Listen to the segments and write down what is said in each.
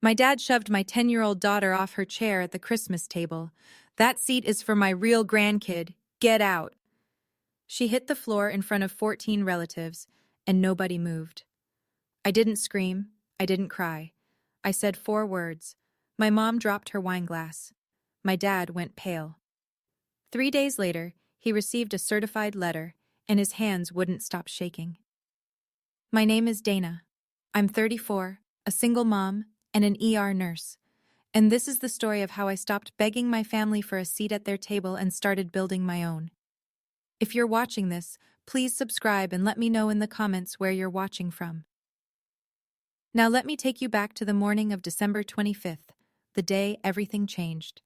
My dad shoved my 10-year-old daughter off her chair at the Christmas table. That seat is for my real grandkid. Get out. She hit the floor in front of 14 relatives, and nobody moved. I didn't scream. I didn't cry. I said 4 words. My mom dropped her wine glass. My dad went pale. 3 days later, he received a certified letter, and his hands wouldn't stop shaking. My name is Dana. I'm 34, a single mom, and an ER nurse. And this is the story of how I stopped begging my family for a seat at their table and started building my own. If you're watching this, please subscribe and let me know in the comments where you're watching from. Now let me take you back to the morning of December 25th, the day everything changed.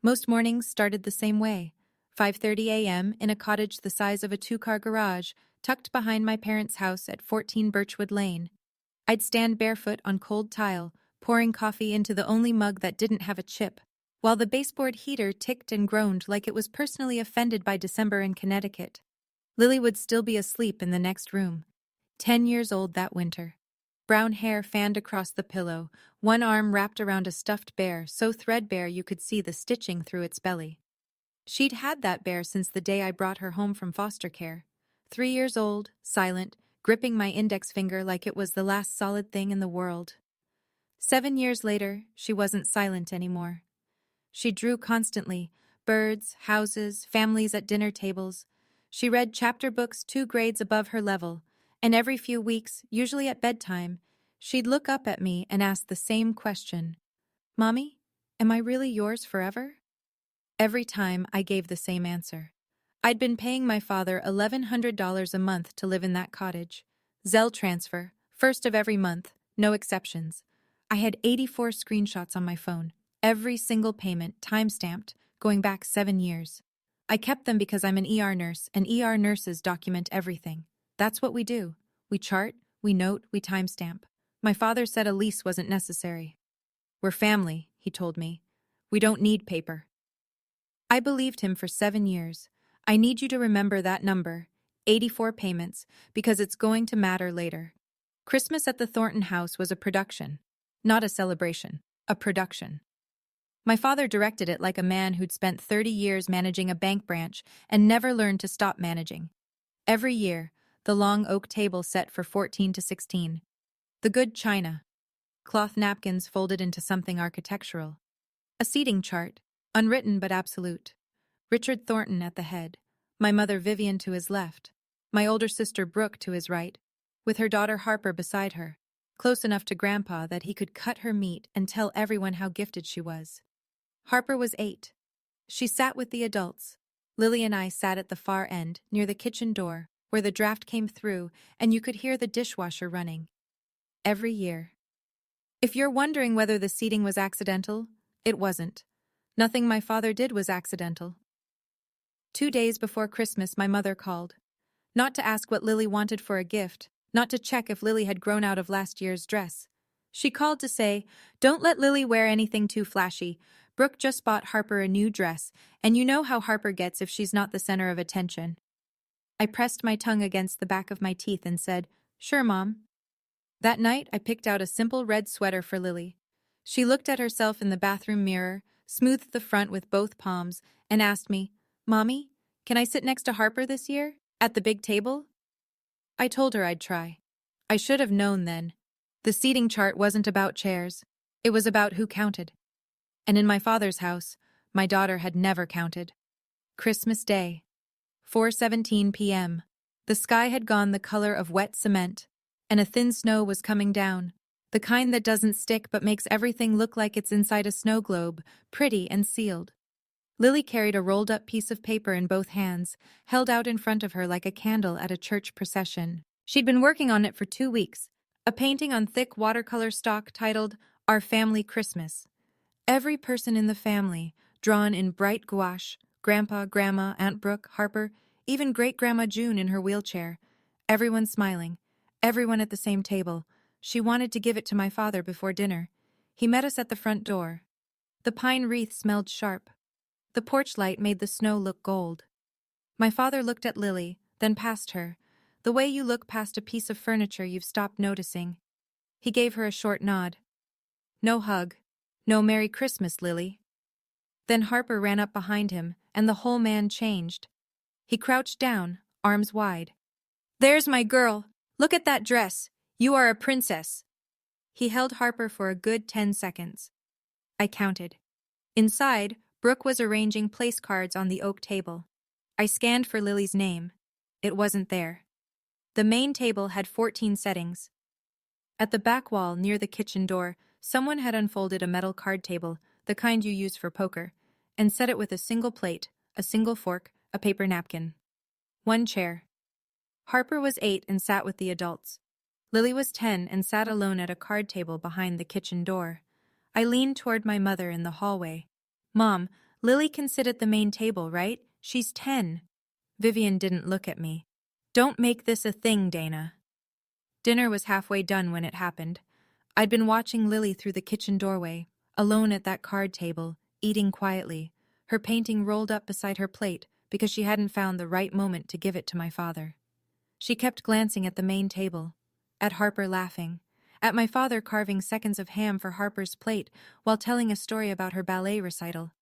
Most mornings started the same way. 5:30 a.m. in a cottage the size of a 2-car garage, tucked behind my parents' house at 14 Birchwood Lane. I'd stand barefoot on cold tile, pouring coffee into the only mug that didn't have a chip, while the baseboard heater ticked and groaned like it was personally offended by December in Connecticut. Lily would still be asleep in the next room, 10 years old that winter. Brown hair fanned across the pillow, one arm wrapped around a stuffed bear so threadbare you could see the stitching through its belly. She'd had that bear since the day I brought her home from foster care. 3 years old, silent, gripping my index finger like it was the last solid thing in the world. 7 years later, she wasn't silent anymore. She drew constantly, birds, houses, families at dinner tables. She read chapter books 2 grades above her level, and every few weeks, usually at bedtime, she'd look up at me and ask the same question. "Mommy, am I really yours forever?" Every time I gave the same answer. I'd been paying my father $1,100 a month to live in that cottage. Zelle transfer, first of every month, no exceptions. I had 84 screenshots on my phone, every single payment time-stamped, going back 7 years. I kept them because I'm an ER nurse, and ER nurses document everything. That's what we do. We chart, we note, we timestamp. My father said a lease wasn't necessary. "We're family," he told me. "We don't need paper." I believed him for 7 years. I need you to remember that number, 84 payments, because it's going to matter later. Christmas at the Thornton house was a production. Not a celebration, a production. My father directed it like a man who'd spent 30 years managing a bank branch and never learned to stop managing. Every year, the long oak table set for 14 to 16. The good china. Cloth napkins folded into something architectural. A seating chart, unwritten but absolute. Richard Thornton at the head, my mother Vivian to his left, my older sister Brooke to his right, with her daughter Harper beside her, close enough to Grandpa that he could cut her meat and tell everyone how gifted she was. Harper was 8. She sat with the adults. Lily and I sat at the far end, near the kitchen door, where the draft came through and you could hear the dishwasher running. Every year. If you're wondering whether the seating was accidental, it wasn't. Nothing my father did was accidental. 2 days before Christmas, my mother called. Not to ask what Lily wanted for a gift, not to check if Lily had grown out of last year's dress. She called to say, "Don't let Lily wear anything too flashy. Brooke just bought Harper a new dress, and you know how Harper gets if she's not the center of attention." I pressed my tongue against the back of my teeth and said, "Sure, Mom." That night, I picked out a simple red sweater for Lily. She looked at herself in the bathroom mirror, smoothed the front with both palms, and asked me, "Mommy, can I sit next to Harper this year? At the big table?" I told her I'd try. I should have known then. The seating chart wasn't about chairs. It was about who counted. And in my father's house, my daughter had never counted. Christmas Day. 4:17 p.m. The sky had gone the color of wet cement, and a thin snow was coming down. The kind that doesn't stick but makes everything look like it's inside a snow globe, pretty and sealed. Lily carried a rolled-up piece of paper in both hands, held out in front of her like a candle at a church procession. She'd been working on it for 2 weeks, a painting on thick watercolor stock titled, "Our Family Christmas." Every person in the family, drawn in bright gouache, Grandpa, Grandma, Aunt Brooke, Harper, even Great-Grandma June in her wheelchair. Everyone smiling, everyone at the same table. She wanted to give it to my father before dinner. He met us at the front door. The pine wreath smelled sharp. The porch light made the snow look gold. My father looked at Lily, then past her, the way you look past a piece of furniture you've stopped noticing. He gave her a short nod. No hug. No Merry Christmas, Lily. Then Harper ran up behind him, and the whole man changed. He crouched down, arms wide. There's my girl. Look at that dress. You are a princess. He held Harper for a good 10 seconds. I counted. Inside, Brooke was arranging place cards on the oak table. I scanned for Lily's name. It wasn't there. The main table had 14 settings. At the back wall, near the kitchen door, someone had unfolded a metal card table, the kind you use for poker, and set it with a single plate, a single fork, a paper napkin. One chair. Harper was 8 and sat with the adults. Lily was 10 and sat alone at a card table behind the kitchen door. I leaned toward my mother in the hallway. Mom, Lily can sit at the main table, right? She's 10. Vivian didn't look at me. Don't make this a thing, Dana. Dinner was halfway done when it happened. I'd been watching Lily through the kitchen doorway, alone at that card table, eating quietly, her painting rolled up beside her plate because she hadn't found the right moment to give it to my father. She kept glancing at the main table, at Harper laughing, at my father carving seconds of ham for Harper's plate while telling a story about her ballet recital.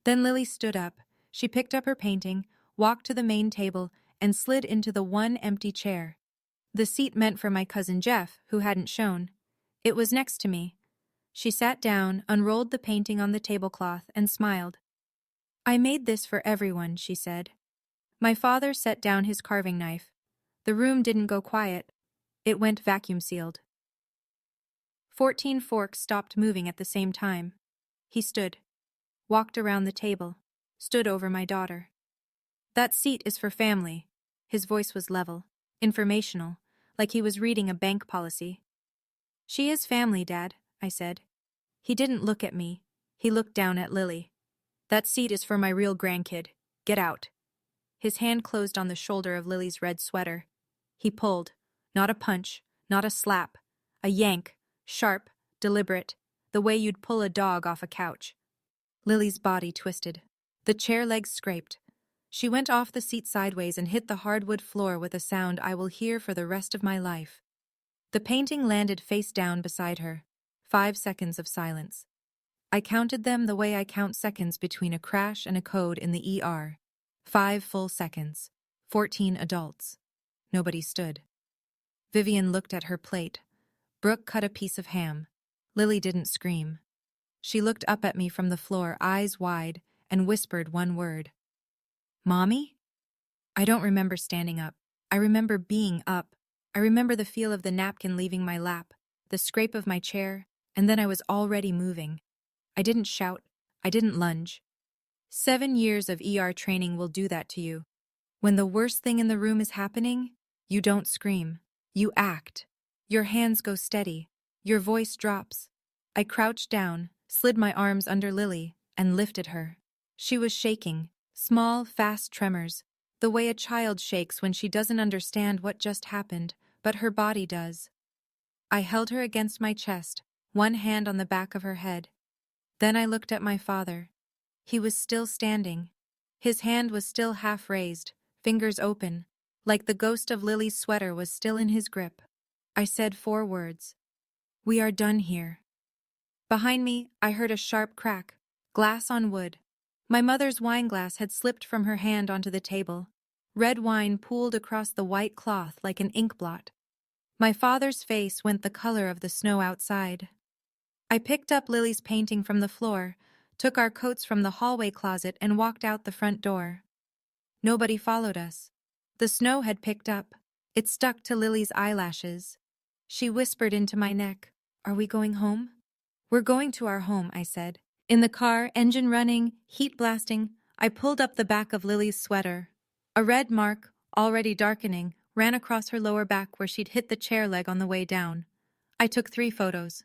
Then Lily stood up. She picked up her painting, walked to the main table, and slid into the one empty chair. The seat meant for my cousin Jeff, who hadn't shown. It was next to me. She sat down, unrolled the painting on the tablecloth, and smiled. I made this for everyone, she said. My father set down his carving knife. The room didn't go quiet. It went vacuum-sealed. 14 forks stopped moving at the same time. He stood, walked around the table, stood over my daughter. That seat is for family. His voice was level, informational, like he was reading a bank policy. She is family, Dad, I said. He didn't look at me. He looked down at Lily. That seat is for my real grandkid. Get out. His hand closed on the shoulder of Lily's red sweater. He pulled. Not a punch, not a slap. A yank, sharp, deliberate, the way you'd pull a dog off a couch. Lily's body twisted. The chair legs scraped. She went off the seat sideways and hit the hardwood floor with a sound I will hear for the rest of my life. The painting landed face down beside her. 5 seconds of silence. I counted them the way I count seconds between a crash and a code in the ER. 5 full seconds. 14 adults. Nobody stood. Vivian looked at her plate. Brooke cut a piece of ham. Lily didn't scream. She looked up at me from the floor, eyes wide, and whispered one word. Mommy? I don't remember standing up. I remember being up. I remember the feel of the napkin leaving my lap, the scrape of my chair, and then I was already moving. I didn't shout. I didn't lunge. 7 years of ER training will do that to you. When the worst thing in the room is happening, you don't scream. You act. Your hands go steady. Your voice drops. I crouched down, slid my arms under Lily, and lifted her. She was shaking, small, fast tremors, the way a child shakes when she doesn't understand what just happened, but her body does. I held her against my chest, one hand on the back of her head. Then I looked at my father. He was still standing. His hand was still half raised, fingers open, like the ghost of Lily's sweater was still in his grip. I said 4 words. We are done here. Behind me, I heard a sharp crack, glass on wood. My mother's wine glass had slipped from her hand onto the table. Red wine pooled across the white cloth like an ink blot. My father's face went the color of the snow outside. I picked up Lily's painting from the floor, took our coats from the hallway closet, and walked out the front door. Nobody followed us. The snow had picked up. It stuck to Lily's eyelashes. She whispered into my neck, Are we going home? We're going to our home, I said. In the car, engine running, heat blasting, I pulled up the back of Lily's sweater. A red mark, already darkening, ran across her lower back where she'd hit the chair leg on the way down. I took 3 photos.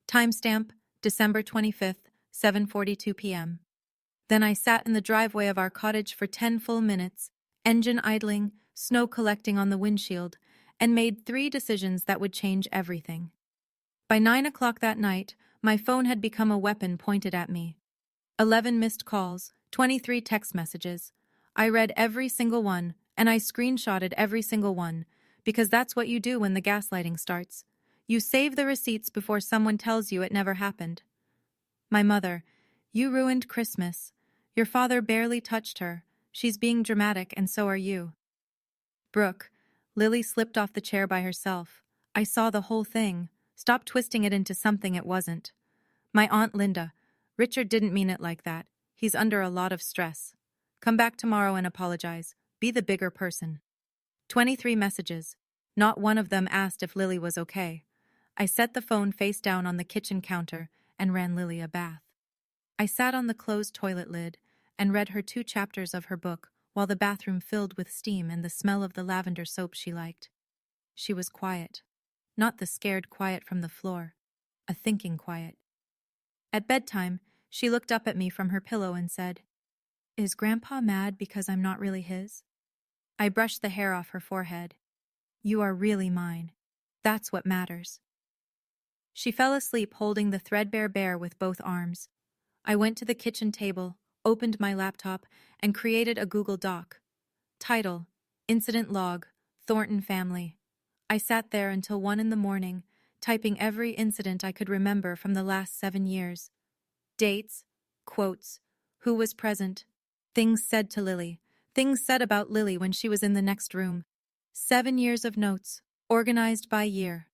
Timestamp, December 25th, 7:42 p.m. Then I sat in the driveway of our cottage for 10 full minutes, engine idling, snow collecting on the windshield, and made 3 decisions that would change everything. By 9 o'clock that night, my phone had become a weapon pointed at me. 11 missed calls, 23 text messages. I read every single one, and I screenshotted every single one, because that's what you do when the gaslighting starts. You save the receipts before someone tells you it never happened. My mother, you ruined Christmas. Your father barely touched her. She's being dramatic, and so are you. Brooke, Lily slipped off the chair by herself. I saw the whole thing. Stop twisting it into something it wasn't. My Aunt Linda, Richard didn't mean it like that. He's under a lot of stress. Come back tomorrow and apologize. Be the bigger person. 23 messages. Not one of them asked if Lily was okay. I set the phone face down on the kitchen counter and ran Lily a bath. I sat on the closed toilet lid and read her 2 chapters of her book while the bathroom filled with steam and the smell of the lavender soap she liked. She was quiet. Not the scared quiet from the floor. A thinking quiet. At bedtime, she looked up at me from her pillow and said, "Is Grandpa mad because I'm not really his?" I brushed the hair off her forehead. "You are really mine. That's what matters." She fell asleep holding the threadbare bear with both arms. I went to the kitchen table, opened my laptop, and created a Google Doc. Title: Incident Log, Thornton Family. I sat there until 1 in the morning, typing every incident I could remember from the last 7 years. Dates, quotes, who was present, things said to Lily, things said about Lily when she was in the next room. 7 years of notes, organized by year.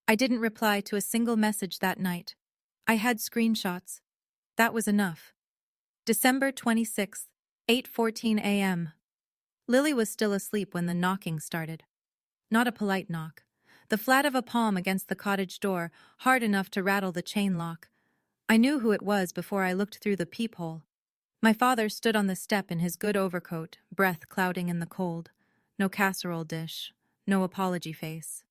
I didn't reply to a single message that night. I had screenshots. That was enough. December 26th, 8:14 a.m. Lily was still asleep when the knocking started. Not a polite knock. The flat of a palm against the cottage door, hard enough to rattle the chain lock. I knew who it was before I looked through the peephole. My father stood on the step in his good overcoat, breath clouding in the cold. No casserole dish. No apology face.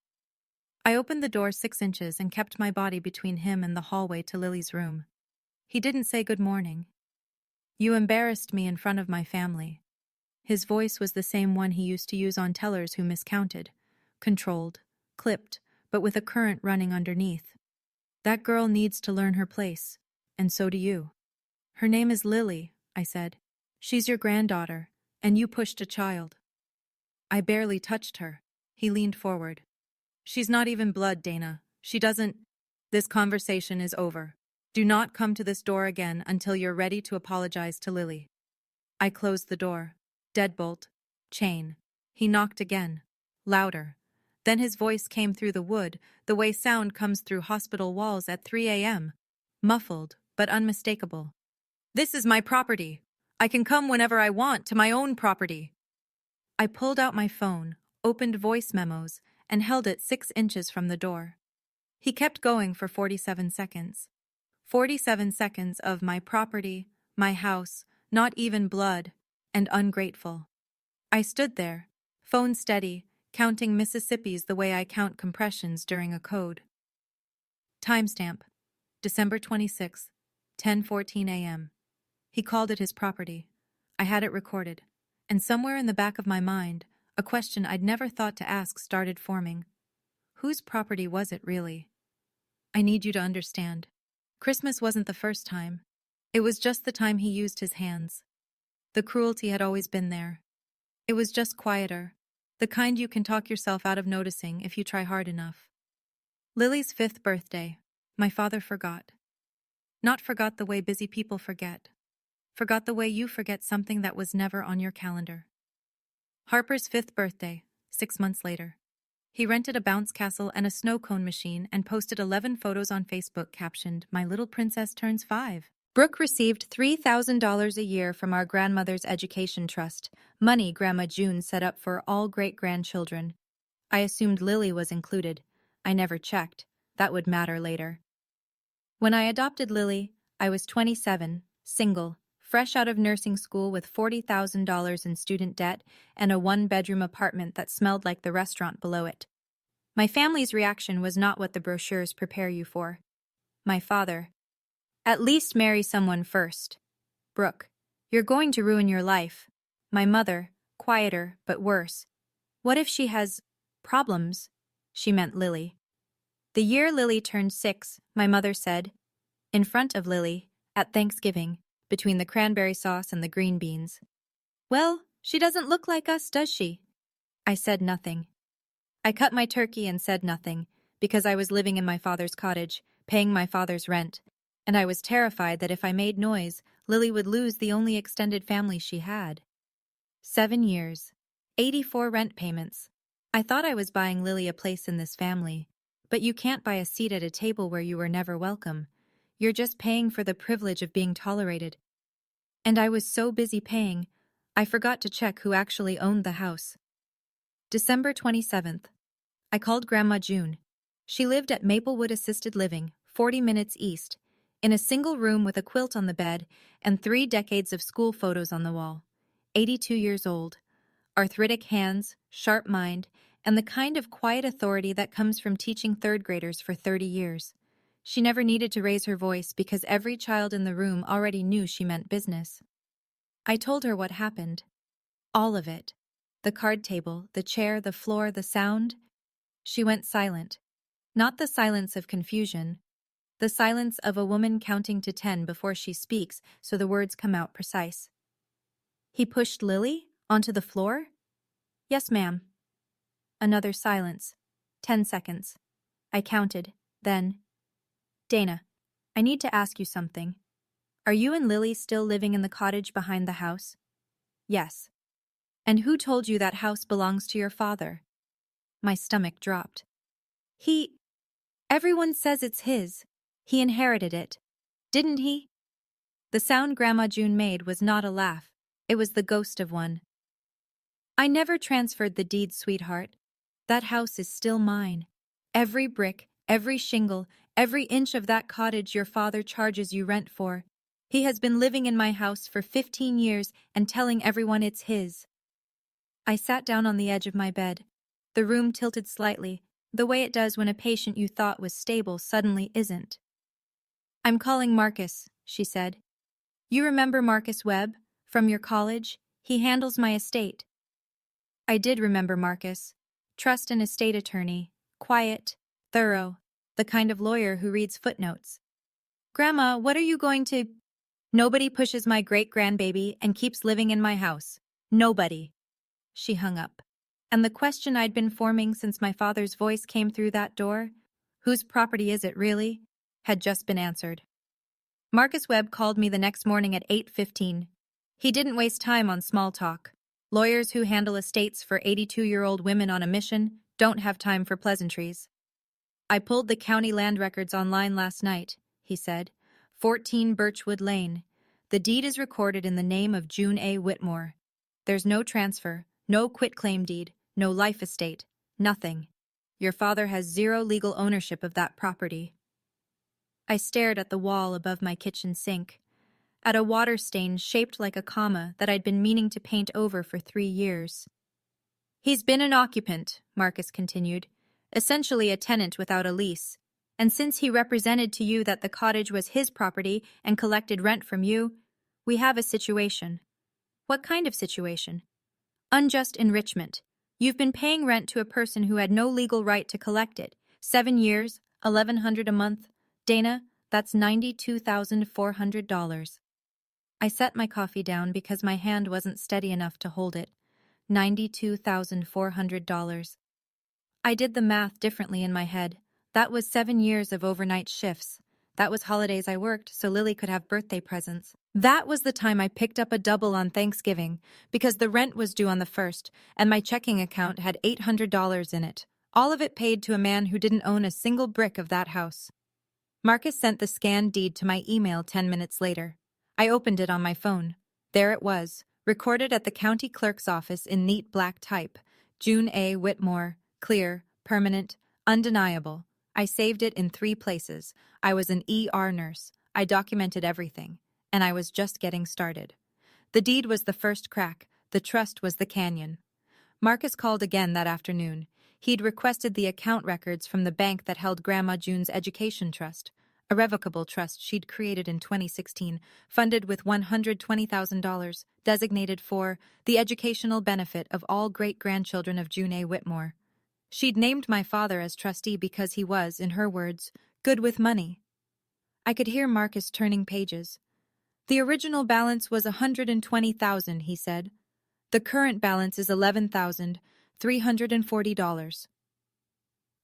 I opened the door 6 inches and kept my body between him and the hallway to Lily's room. He didn't say good morning. "You embarrassed me in front of my family." His voice was the same one he used to use on tellers who miscounted. Controlled, clipped, but with a current running underneath. "That girl needs to learn her place, and so do you." "Her name is Lily," I said. "She's your granddaughter, and you pushed a child." "I barely touched her." He leaned forward. "She's not even blood, Dana. She doesn't—" "This conversation is over. Do not come to this door again until you're ready to apologize to Lily." I closed the door. Deadbolt. Chain. He knocked again. Louder. Then his voice came through the wood, the way sound comes through hospital walls at 3 a.m. Muffled, but unmistakable. "This is my property. I can come whenever I want to my own property." I pulled out my phone, opened voice memos, and held it 6 inches from the door. He kept going for 47 seconds. 47 seconds of my property, my house, not even blood, and ungrateful. I stood there, phone steady, counting Mississippis the way I count compressions during a code. Timestamp: December 26, 10:14 a.m. He called it his property. I had it recorded, and somewhere in the back of my mind, a question I'd never thought to ask started forming. Whose property was it really? I need you to understand. Christmas wasn't the first time. It was just the time he used his hands. The cruelty had always been there. It was just quieter, the kind you can talk yourself out of noticing if you try hard enough. Lily's 5th birthday. My father forgot. Not forgot the way busy people forget. Forgot the way you forget something that was never on your calendar. Harper's 5th birthday, 6 months later. He rented a bounce castle and a snow cone machine and posted 11 photos on Facebook captioned, "My little princess turns 5. Brooke received $3,000 a year from our grandmother's education trust, money Grandma June set up for all great-grandchildren. I assumed Lily was included. I never checked. That would matter later. When I adopted Lily, I was 27, single, fresh out of nursing school with $40,000 in student debt and a 1-bedroom apartment that smelled like the restaurant below it. My family's reaction was not what the brochures prepare you for. My father: "At least marry someone first. Brooke, you're going to ruin your life." My mother, quieter but worse: "What if she has problems?" She meant Lily. The year Lily turned 6, my mother said, in front of Lily, at Thanksgiving, between the cranberry sauce and the green beans, "Well, she doesn't look like us, does she?" I said nothing. I cut my turkey and said nothing, because I was living in my father's cottage, paying my father's rent, and I was terrified that if I made noise, Lily would lose the only extended family she had. 7 years. 84 rent payments. I thought I was buying Lily a place in this family, but you can't buy a seat at a table where you were never welcome. You're just paying for the privilege of being tolerated. And I was so busy paying, I forgot to check who actually owned the house. December 27th. I called Grandma June. She lived at Maplewood Assisted Living, 40 minutes east, in a single room with a quilt on the bed and 3 decades of school photos on the wall. 82 years old. Arthritic hands, sharp mind, and the kind of quiet authority that comes from teaching third graders for 30 years. She never needed to raise her voice because every child in the room already knew she meant business. I told her what happened. All of it. The card table, the chair, the floor, the sound. She went silent. Not the silence of confusion. The silence of a woman counting to 10 before she speaks so the words come out precise. He pushed Lily onto the floor? Yes, ma'am. Another silence. 10 seconds. I counted. Then, Dana, I need to ask you something. Are you and Lily still living in the cottage behind the house? Yes. And who told you that house belongs to your father? My stomach dropped. Everyone says it's his. He inherited it. Didn't he? The sound Grandma June made was not a laugh. It was the ghost of one. I never transferred the deed, sweetheart. That house is still mine. Every brick, every shingle, every inch of that cottage your father charges you rent for. He has been living in my house for 15 years and telling everyone it's his. I sat down on the edge of my bed. The room tilted slightly, the way it does when a patient you thought was stable suddenly isn't. I'm calling Marcus, she said. You remember Marcus Webb, from your college? He handles my estate. I did remember Marcus. Trust and estate attorney. Quiet, thorough, the kind of lawyer who reads footnotes. Grandma, what are you going to... Nobody pushes my great-grandbaby and keeps living in my house. Nobody. She hung up. And the question I'd been forming since my father's voice came through that door, whose property is it really, had just been answered. Marcus Webb called me the next morning at 8:15. He didn't waste time on small talk. Lawyers who handle estates for 82-year-old women on a mission don't have time for pleasantries. I pulled the county land records online last night, he said. 14 Birchwood Lane. The deed is recorded in the name of June A. Whitmore. There's no transfer, no quitclaim deed, no life estate, nothing. Your father has zero legal ownership of that property. I stared at the wall above my kitchen sink, at a water stain shaped like a comma that I'd been meaning to paint over for 3 years. He's been an occupant, Marcus continued, essentially a tenant without a lease. And since he represented to you that the cottage was his property and collected rent from you, we have a situation. What kind of situation? Unjust enrichment. You've been paying rent to a person who had no legal right to collect it. 7 years, $1,100 a month. Dana, that's $92,400. I set my coffee down because my hand wasn't steady enough to hold it. $92,400. I did the math differently in my head. That was 7 years of overnight shifts. That was holidays I worked so Lily could have birthday presents. That was the time I picked up a double on Thanksgiving because the rent was due on the 1st and my checking account had $800 in it, all of it paid to a man who didn't own a single brick of that house. Marcus sent the scanned deed to my email 10 minutes later. I opened it on my phone. There it was, recorded at the county clerk's office in neat black type. June A. Whitmore, clear, permanent, undeniable. I saved it in 3 places. I was an ER nurse. I documented everything. And I was just getting started. The deed was the first crack. The trust was the canyon. Marcus called again that afternoon. He'd requested the account records from the bank that held Grandma June's education trust, a revocable trust she'd created in 2016, funded with $120,000, designated for the educational benefit of all great-grandchildren of June A. Whitmore. She'd named my father as trustee because he was, in her words, good with money. I could hear Marcus turning pages. The original balance was $120,000, he said. The current balance is $11,340.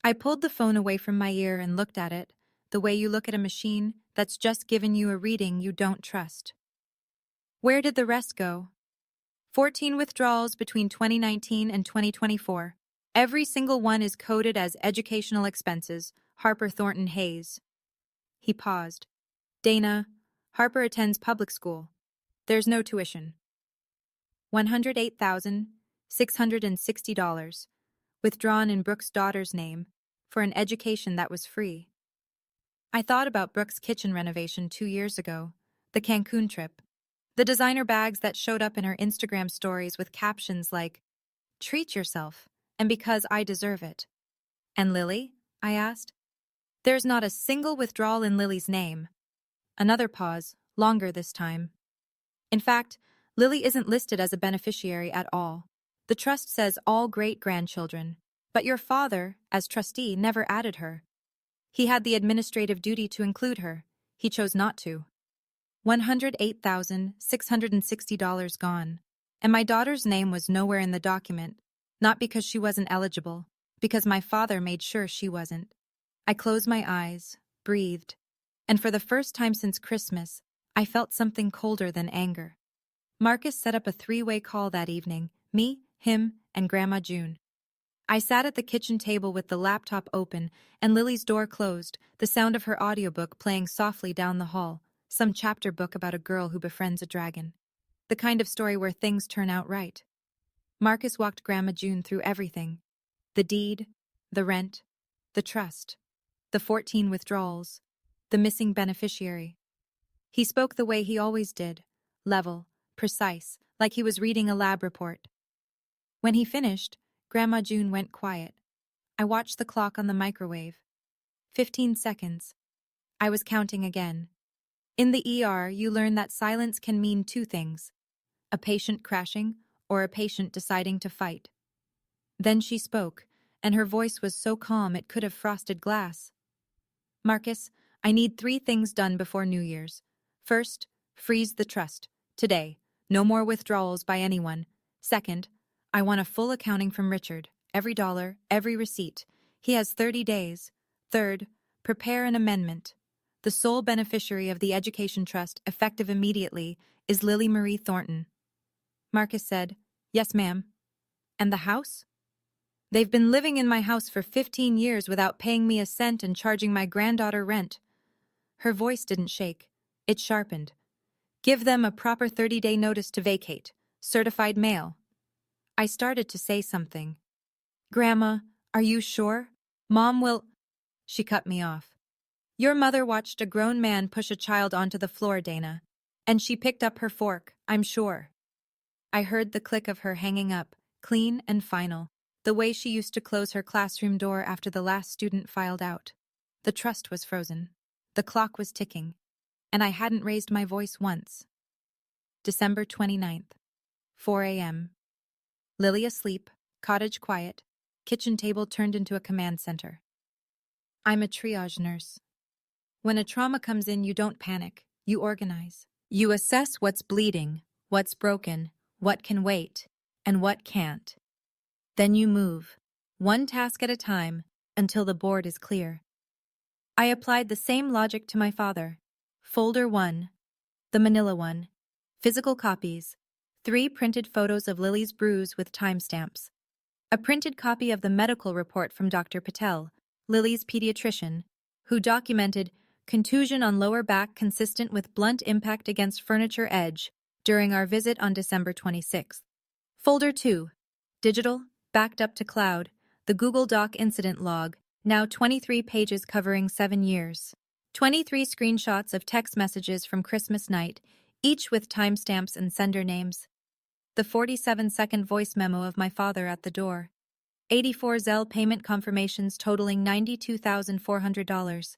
I pulled the phone away from my ear and looked at it, the way you look at a machine that's just given you a reading you don't trust. Where did the rest go? 14 withdrawals between 2019 and 2024. Every single one is coded as educational expenses, Harper Thornton Hayes. He paused. Dana, Harper attends public school. There's no tuition. $108,660, withdrawn in Brooke's daughter's name, for an education that was free. I thought about Brooke's kitchen renovation 2 years ago, the Cancun trip, the designer bags that showed up in her Instagram stories with captions like, "Treat yourself, and because I deserve it." And Lily? I asked. There's not a single withdrawal in Lily's name. Another pause, longer this time. In fact, Lily isn't listed as a beneficiary at all. The trust says all great-grandchildren, but your father, as trustee, never added her. He had the administrative duty to include her. He chose not to. $108,660 gone. And my daughter's name was nowhere in the document, not because she wasn't eligible, because my father made sure she wasn't. I closed my eyes, breathed, and for the first time since Christmas, I felt something colder than anger. Marcus set up a 3-way call that evening, me, him, and Grandma June. I sat at the kitchen table with the laptop open and Lily's door closed, the sound of her audiobook playing softly down the hall, some chapter book about a girl who befriends a dragon. The kind of story where things turn out right. Marcus walked Grandma June through everything. The deed, the rent, the trust, the 14 withdrawals, the missing beneficiary. He spoke the way he always did, level, precise, like he was reading a lab report. When he finished, Grandma June went quiet. I watched the clock on the microwave. 15 seconds. I was counting again. In the ER, you learn that silence can mean 2 things: a patient crashing or a patient deciding to fight. Then she spoke, and her voice was so calm it could have frosted glass. Marcus, I need 3 things done before New Year's. First, freeze the trust. Today. No more withdrawals by anyone. Second, I want a full accounting from Richard. Every dollar, every receipt. He has 30 days. Third, prepare an amendment. The sole beneficiary of the Education Trust, effective immediately, is Lily Marie Thornton. Marcus said, "Yes, ma'am." And the house? They've been living in my house for 15 years without paying me a cent and charging my granddaughter rent. Her voice didn't shake. It sharpened. Give them a proper 30-day notice to vacate. Certified mail. I started to say something. Grandma, are you sure? Mom will... She cut me off. Your mother watched a grown man push a child onto the floor, Dana. And she picked up her fork, I'm sure. I heard the click of her hanging up, clean and final, the way she used to close her classroom door after the last student filed out. The trust was frozen. The clock was ticking. And I hadn't raised my voice once. December 29th, 4 a.m. Lily asleep, cottage quiet, kitchen table turned into a command center. I'm a triage nurse. When a trauma comes in, you don't panic, you organize. You assess what's bleeding, what's broken, what can wait, and what can't. Then you move, one task at a time, until the board is clear. I applied the same logic to my father. Folder 1, the manila one, physical copies, 3 printed photos of Lily's bruise with timestamps, a printed copy of the medical report from Dr. Patel, Lily's pediatrician, who documented contusion on lower back consistent with blunt impact against furniture edge during our visit on December 26th. Folder 2, digital, backed up to cloud, the Google Doc incident log, now 23 pages covering 7 years. 23 screenshots of text messages from Christmas night, each with timestamps and sender names. The 47-second voice memo of my father at the door. 84 Zelle payment confirmations totaling $92,400.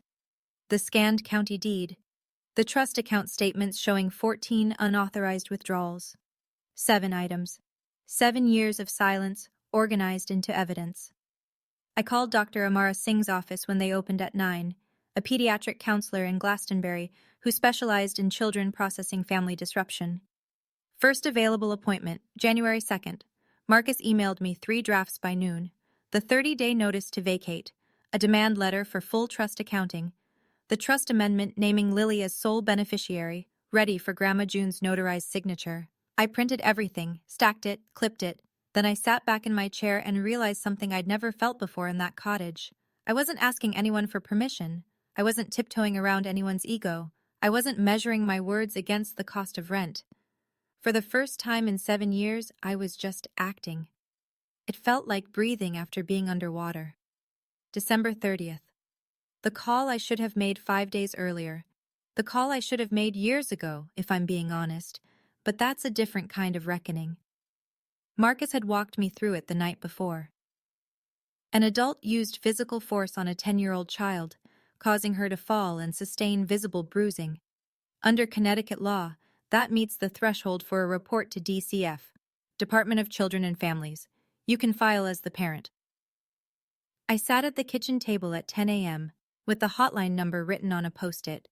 The scanned county deed. The trust account statements showing 14 unauthorized withdrawals. 7 items. 7 years of silence, organized into evidence. I called Dr. Amara Singh's office when they opened at 9, a pediatric counselor in Glastonbury who specialized in children processing family disruption. First available appointment, January 2nd. Marcus emailed me 3 drafts by noon. The 30-day notice to vacate, a demand letter for full trust accounting, the trust amendment naming Lily as sole beneficiary, ready for Grandma June's notarized signature. I printed everything, stacked it, clipped it. Then I sat back in my chair and realized something I'd never felt before in that cottage. I wasn't asking anyone for permission. I wasn't tiptoeing around anyone's ego. I wasn't measuring my words against the cost of rent. For the first time in 7 years, I was just acting. It felt like breathing after being underwater. December 30th. The call I should have made 5 days earlier. The call I should have made years ago, if I'm being honest. But that's a different kind of reckoning. Marcus had walked me through it the night before. An adult used physical force on a 10-year-old child, causing her to fall and sustain visible bruising. Under Connecticut law, that meets the threshold for a report to DCF, Department of Children and Families. You can file as the parent. I sat at the kitchen table at 10 a.m., with the hotline number written on a post-it.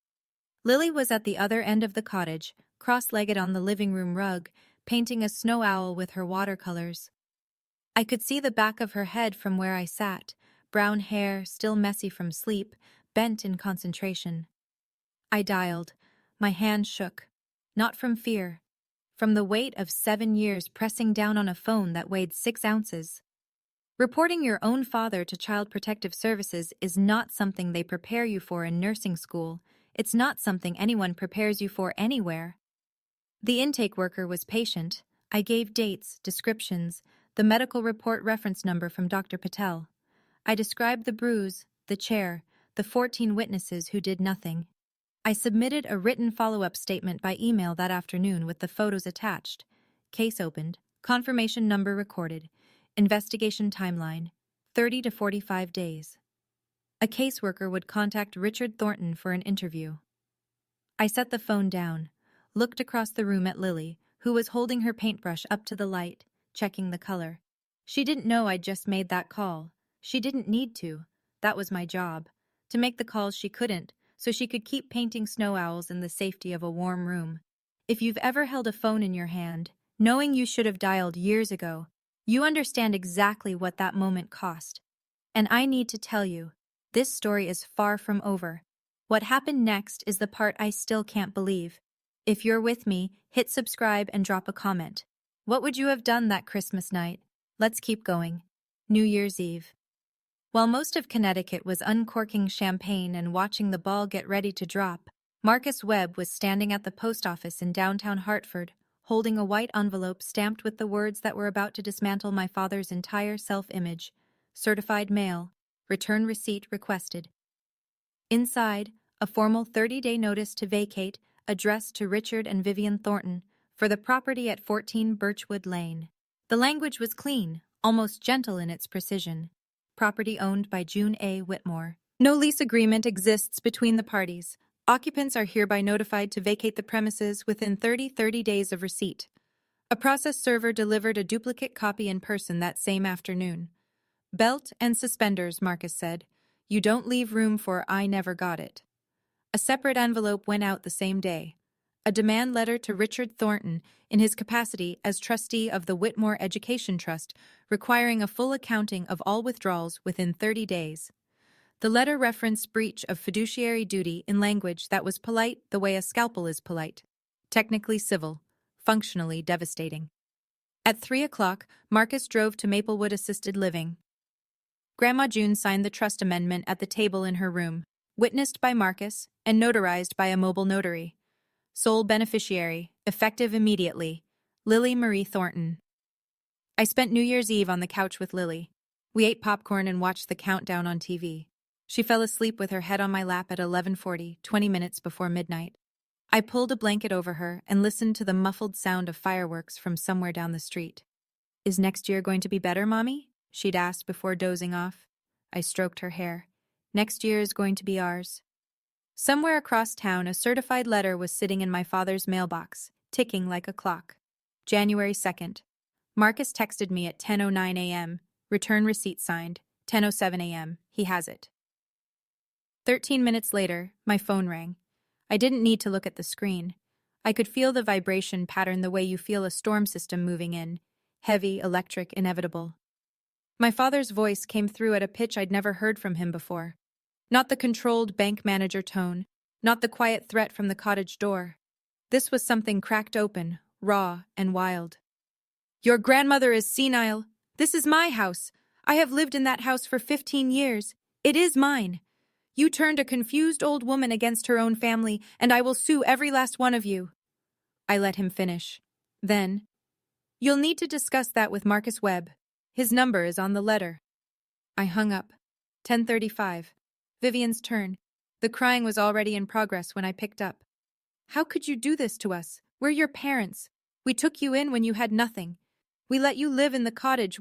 Lily was at the other end of the cottage, cross-legged on the living room rug, painting a snow owl with her watercolors. I could see the back of her head from where I sat, brown hair, still messy from sleep, bent in concentration. I dialed. My hand shook. Not from fear. From the weight of 7 years pressing down on a phone that weighed 6 ounces. Reporting your own father to Child Protective Services is not something they prepare you for in nursing school. It's not something anyone prepares you for anywhere. The intake worker was patient. I gave dates, descriptions, the medical report reference number from Dr. Patel. I described the bruise, the chair, the 14 witnesses who did nothing. I submitted a written follow-up statement by email that afternoon with the photos attached. Case opened, confirmation number recorded, investigation timeline, 30 to 45 days. A caseworker would contact Richard Thornton for an interview. I set the phone down, looked across the room at Lily, who was holding her paintbrush up to the light, checking the color. She didn't know I'd just made that call. She didn't need to. That was my job. To make the calls she couldn't, so she could keep painting snow owls in the safety of a warm room. If you've ever held a phone in your hand, knowing you should have dialed years ago, you understand exactly what that moment cost. And I need to tell you, this story is far from over. What happened next is the part I still can't believe. If you're with me, hit subscribe and drop a comment. What would you have done that Christmas night? Let's keep going. New Year's Eve. While most of Connecticut was uncorking champagne and watching the ball get ready to drop, Marcus Webb was standing at the post office in downtown Hartford, holding a white envelope stamped with the words that were about to dismantle my father's entire self-image. Certified mail. Return receipt requested. Inside, a formal 30-day notice to vacate, addressed to Richard and Vivian Thornton, for the property at 14 Birchwood Lane. The language was clean, almost gentle in its precision. Property owned by June A. Whitmore. No lease agreement exists between the parties. Occupants are hereby notified to vacate the premises within 30 days of receipt. A process server delivered a duplicate copy in person that same afternoon. Belt and suspenders, Marcus said. You don't leave room for I never got it. A separate envelope went out the same day. A demand letter to Richard Thornton in his capacity as trustee of the Whitmore Education Trust, requiring a full accounting of all withdrawals within 30 days. The letter referenced breach of fiduciary duty in language that was polite the way a scalpel is polite. Technically civil, functionally devastating. At 3 o'clock, Marcus drove to Maplewood Assisted Living. Grandma June signed the trust amendment at the table in her room, witnessed by Marcus and notarized by a mobile notary. Sole beneficiary, effective immediately, Lily Marie Thornton. I spent New Year's Eve on the couch with Lily. We ate popcorn and watched the countdown on TV. She fell asleep with her head on my lap at 11:40, 20 minutes before midnight. I pulled a blanket over her and listened to the muffled sound of fireworks from somewhere down the street. Is next year going to be better, Mommy? She'd asked before dozing off. I stroked her hair. Next year is going to be ours. Somewhere across town, a certified letter was sitting in my father's mailbox, ticking like a clock. January 2nd. Marcus texted me at 10:09 a.m. Return receipt signed. 10:07 a.m. He has it. 13 minutes later, my phone rang. I didn't need to look at the screen. I could feel the vibration pattern the way you feel a storm system moving in. Heavy, electric, inevitable. My father's voice came through at a pitch I'd never heard from him before. Not the controlled bank manager tone, not the quiet threat from the cottage door. This was something cracked open, raw and wild. Your grandmother is senile. This is my house. I have lived in that house for 15 years. It is mine. You turned a confused old woman against her own family, and I will sue every last one of you. I let him finish. Then, you'll need to discuss that with Marcus Webb. His number is on the letter. I hung up. 10:35. Vivian's turn. The crying was already in progress when I picked up. How could you do this to us? We're your parents. We took you in when you had nothing. We let you live in the cottage.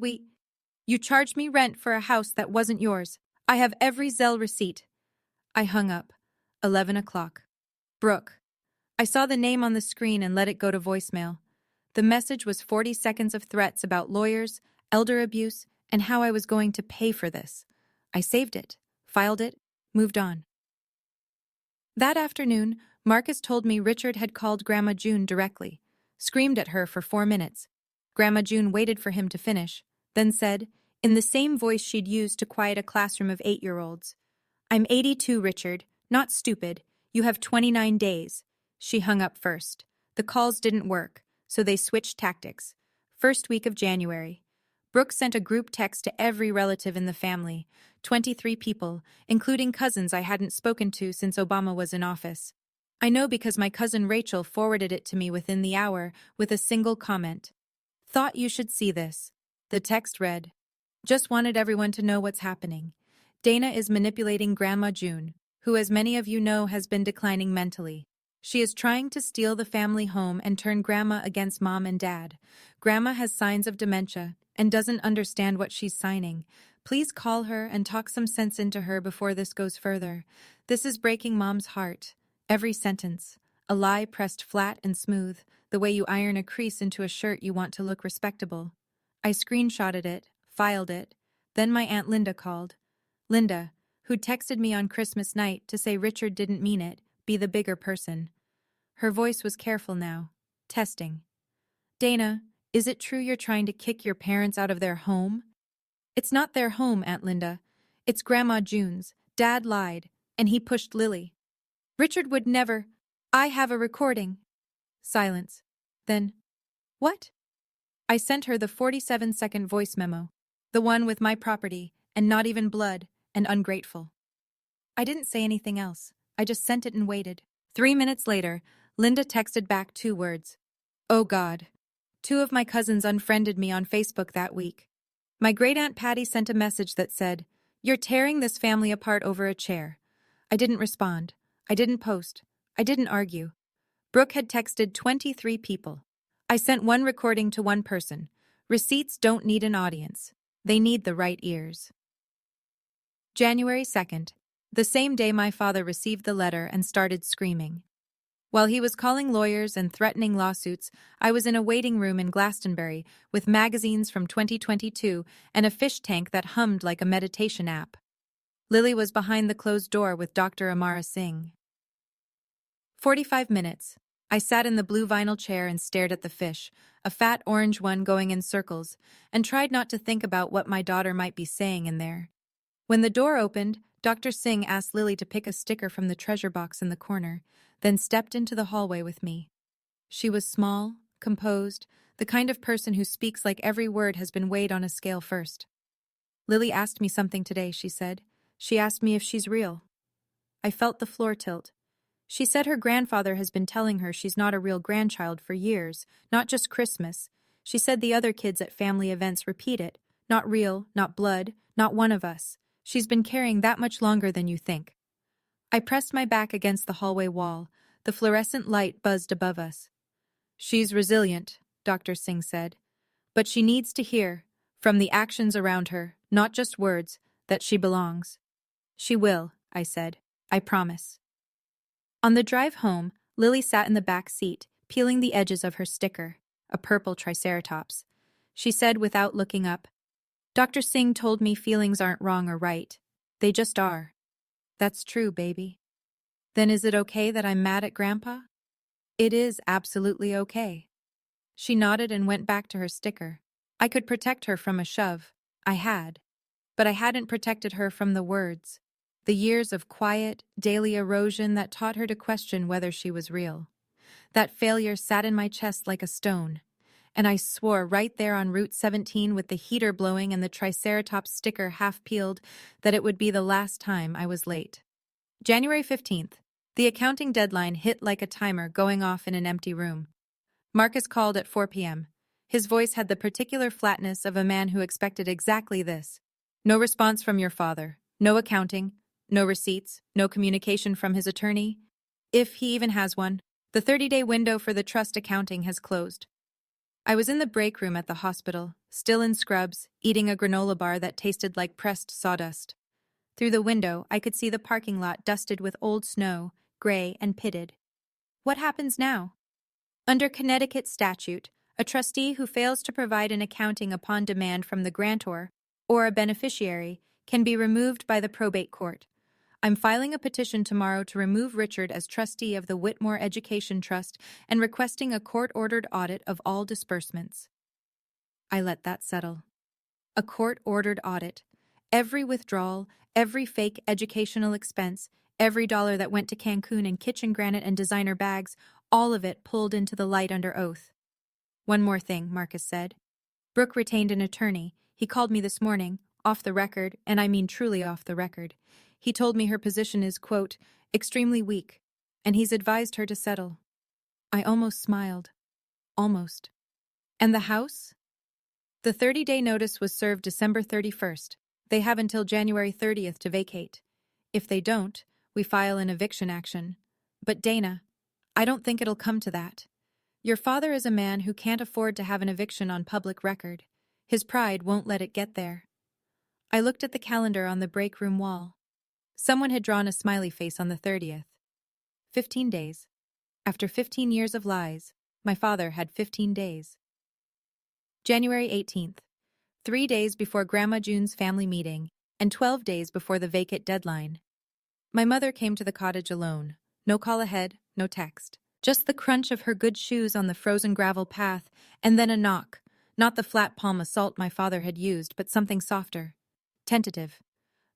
You charged me rent for a house that wasn't yours. I have every Zelle receipt. I hung up. 11 o'clock. Brooke. I saw the name on the screen and let it go to voicemail. The message was 40 seconds of threats about lawyers, elder abuse, and how I was going to pay for this. I saved it, filed it, moved on. That afternoon, Marcus told me Richard had called Grandma June directly, screamed at her for 4 minutes. Grandma June waited for him to finish, then said, in the same voice she'd used to quiet a classroom of 8-year-olds, I'm 82, Richard, not stupid. You have 29 days. She hung up first. The calls didn't work, so they switched tactics. First week of January. Brooke sent a group text to every relative in the family, 23 people, including cousins I hadn't spoken to since Obama was in office. I know because my cousin Rachel forwarded it to me within the hour with a single comment. Thought you should see this. The text read, just wanted everyone to know what's happening. Dana is manipulating Grandma June, who, as many of you know, has been declining mentally. She is trying to steal the family home and turn Grandma against Mom and Dad. Grandma has signs of dementia and doesn't understand what she's signing. Please call her and talk some sense into her before this goes further. This is breaking Mom's heart. Every sentence. A lie pressed flat and smooth, the way you iron a crease into a shirt you want to look respectable. I screenshotted it, filed it. Then my Aunt Linda called. Linda, who'd texted me on Christmas night to say Richard didn't mean it, be the bigger person. Her voice was careful now, testing. Dana, is it true you're trying to kick your parents out of their home? It's not their home, Aunt Linda. It's Grandma June's. Dad lied, and he pushed Lily. Richard would never. I have a recording. Silence. Then, what? I sent her the 47-second voice memo, the one with my property, and not even blood, and ungrateful. I didn't say anything else. I just sent it and waited. 3 minutes later, Linda texted back 2 words. Oh God. 2 of my cousins unfriended me on Facebook that week. My great-aunt Patty sent a message that said, You're tearing this family apart over a chair. I didn't respond. I didn't post. I didn't argue. Brooke had texted 23 people. I sent 1 recording to 1 person. Receipts don't need an audience. They need the right ears. January 2nd. The same day my father received the letter and started screaming. While he was calling lawyers and threatening lawsuits, I was in a waiting room in Glastonbury with magazines from 2022 and a fish tank that hummed like a meditation app. Lily was behind the closed door with Dr. Amara Singh. 45 minutes. I sat in the blue vinyl chair and stared at the fish, a fat orange one going in circles, and tried not to think about what my daughter might be saying in there. When the door opened, Dr. Singh asked Lily to pick a sticker from the treasure box in the corner, then stepped into the hallway with me. She was small, composed, the kind of person who speaks like every word has been weighed on a scale first. Lily asked me something today, she said. She asked me if she's real. I felt the floor tilt. She said her grandfather has been telling her she's not a real grandchild for years, not just Christmas. She said the other kids at family events repeat it. Not real, not blood, not one of us. She's been carrying that much longer than you think. I pressed my back against the hallway wall. The fluorescent light buzzed above us. She's resilient, Dr. Singh said. But she needs to hear, from the actions around her, not just words, that she belongs. She will, I said. I promise. On the drive home, Lily sat in the back seat, peeling the edges of her sticker, a purple triceratops. She said without looking up, Dr. Singh told me feelings aren't wrong or right. They just are. That's true, baby. Then is it okay that I'm mad at Grandpa? It is absolutely okay. She nodded and went back to her sticker. I could protect her from a shove. I had. But I hadn't protected her from the words. The years of quiet, daily erosion that taught her to question whether she was real. That failure sat in my chest like a stone. And I swore right there on Route 17 with the heater blowing and the Triceratops sticker half peeled that it would be the last time I was late. January 15th. The accounting deadline hit like a timer going off in an empty room. Marcus called at 4 p.m. His voice had the particular flatness of a man who expected exactly this. No response from your father. No accounting. No receipts. No communication from his attorney. If he even has one. The 30-day window for the trust accounting has closed. I was in the break room at the hospital, still in scrubs, eating a granola bar that tasted like pressed sawdust. Through the window, I could see the parking lot dusted with old snow, gray and pitted. What happens now? Under Connecticut statute, a trustee who fails to provide an accounting upon demand from the grantor, or a beneficiary, can be removed by the probate court. I'm filing a petition tomorrow to remove Richard as trustee of the Whitmore Education Trust and requesting a court-ordered audit of all disbursements. I let that settle. A court-ordered audit. Every withdrawal, every fake educational expense, every dollar that went to Cancun and kitchen granite and designer bags, all of it pulled into the light under oath. One more thing, Marcus said. Brooke retained an attorney. He called me this morning, off the record, and I mean truly off the record. He told me her position is, quote, extremely weak, and he's advised her to settle. I almost smiled. Almost. And the house? The 30-day notice was served December 31st. They have until January 30th to vacate. If they don't, we file an eviction action. But Dana, I don't think it'll come to that. Your father is a man who can't afford to have an eviction on public record. His pride won't let it get there. I looked at the calendar on the break room wall. Someone had drawn a smiley face on the 30th. 15 days. After 15 years of lies, my father had 15 days. January 18th. 3 days before Grandma June's family meeting, and 12 days before the vacate deadline. My mother came to the cottage alone. No call ahead, no text. Just the crunch of her good shoes on the frozen gravel path, and then a knock. Not the flat palm assault my father had used, but something softer. Tentative.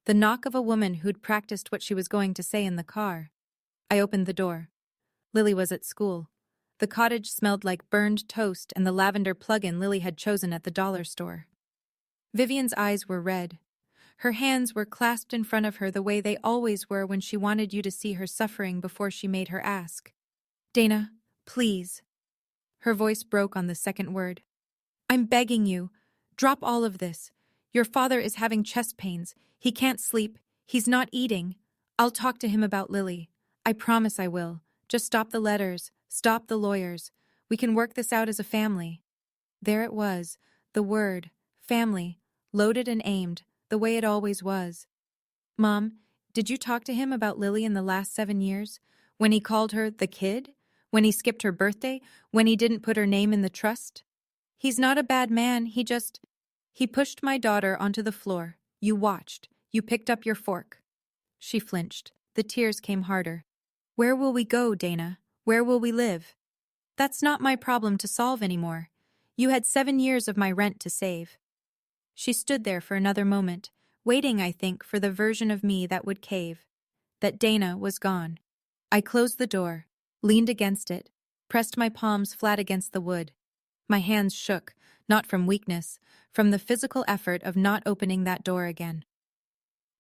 The knock of a woman who'd practiced what she was going to say in the car. I opened the door. Lily was at school. The cottage smelled like burned toast and the lavender plug-in Lily had chosen at the dollar store. Vivian's eyes were red. Her hands were clasped in front of her the way they always were when she wanted you to see her suffering before she made her ask. Dana, please. Her voice broke on the second word. I'm begging you. Drop all of this. Your father is having chest pains. He can't sleep. He's not eating. I'll talk to him about Lily. I promise I will. Just stop the letters. Stop the lawyers. We can work this out as a family. There it was, the word, family, loaded and aimed, the way it always was. Mom, did you talk to him about Lily in the last 7 years? When he called her the kid? When he skipped her birthday? When he didn't put her name in the trust? He's not a bad man, He pushed my daughter onto the floor. You watched. You picked up your fork. She flinched. The tears came harder. Where will we go, Dana? Where will we live? That's not my problem to solve anymore. You had 7 years of my rent to save. She stood there for another moment, waiting, I think, for the version of me that would cave. That Dana was gone. I closed the door, leaned against it, pressed my palms flat against the wood. My hands shook, not from weakness, from the physical effort of not opening that door again.